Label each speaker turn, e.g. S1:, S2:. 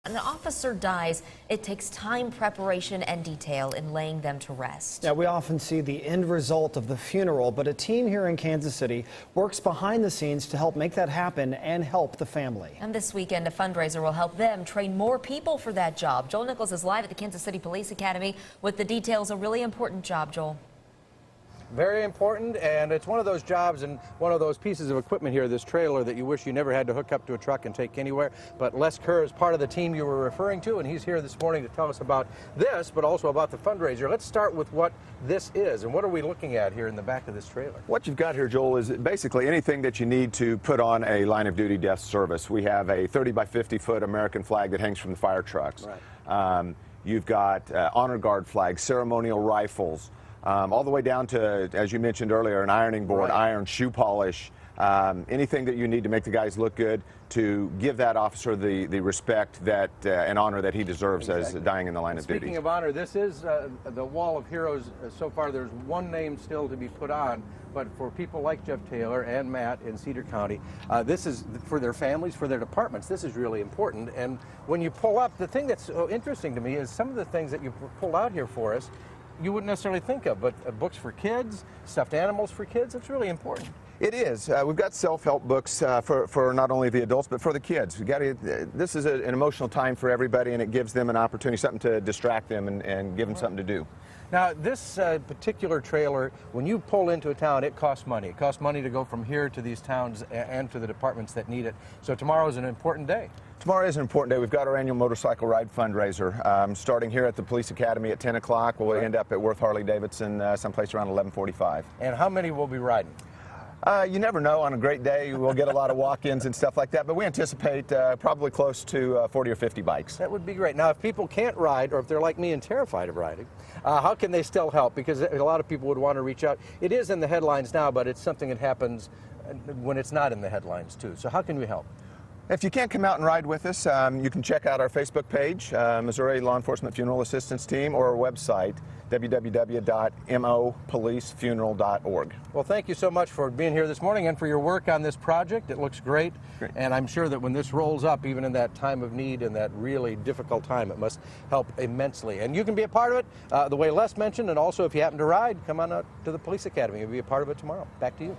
S1: An officer dies, it takes time, preparation, and detail in laying them to rest.
S2: Yeah, we often see the end result of the funeral, but a team here in Kansas City works behind the scenes to help make that happen and help the family.
S1: And this weekend, a fundraiser will help them train more people for that job. Joel Nichols is live at the Kansas City Police Academy with the details. A really important job, Joel.
S3: Very important, and it's one of those jobs and one of those pieces of equipment here, this trailer that you wish you never had to hook up to a truck and take anywhere. But Les Kerr is part of the team you were referring to, and he's here this morning to tell us about this, but also about the fundraiser. Let's start with what this is, and what are we looking at here in the back of this trailer?
S4: What you've got here, Joel, is basically anything that you need to put on a line of duty death service. We have a 30 by 50 foot American flag that hangs from the fire trucks. Right. You've got honor guard flags, ceremonial rifles, all the way down to, as you mentioned earlier, an ironing board, right, iron, shoe polish, anything that you need to make the guys look good, to give that officer the respect that and honor that he deserves, exactly, as dying in the line of duty.
S3: Speaking of honor, this is the Wall of Heroes. So far, there's one name still to be put on, but for people like Jeff Taylor and Matt in Cedar County, this is for their families, for their departments. This is really important. And when you pull up, the thing that's so interesting to me is some of the things that you pulled out here for us you wouldn't necessarily think of, but books for kids, stuffed animals for kids, it's really important.
S4: It is. We've got self-help books for not only the adults, but for the kids. This is an emotional time for everybody, and it gives them an opportunity, something to distract them and give them something to do.
S3: Now, this particular trailer, when you pull into a town, it costs money. It costs money to go from here to these towns and to the departments that need it. So tomorrow is an important day.
S4: Tomorrow is an important day. We've got our annual motorcycle ride fundraiser starting here at the Police Academy at 10 o'clock. We'll end up at Worth Harley-Davidson someplace around 11:45.
S3: And how many will be riding?
S4: You never know. On a great day, we'll get a lot of walk-ins and stuff like that, but we anticipate probably close to 40 or 50 bikes.
S3: That would be great. Now, if people can't ride, or if they're like me and terrified of riding, how can they still help? Because a lot of people would want to reach out. It is in the headlines now, but it's something that happens when it's not in the headlines, too. So how can we help?
S4: If you can't come out and ride with us, you can check out our Facebook page, Missouri Law Enforcement Funeral Assistance Team, or our website, www.mopolicefuneral.org.
S3: Well, thank you so much for being here this morning and for your work on this project. It looks great. And I'm sure that when this rolls up, even in that time of need and that really difficult time, it must help immensely. And you can be a part of it the way Les mentioned, and also if you happen to ride, come on out to the Police Academy and be a part of it tomorrow. Back to you.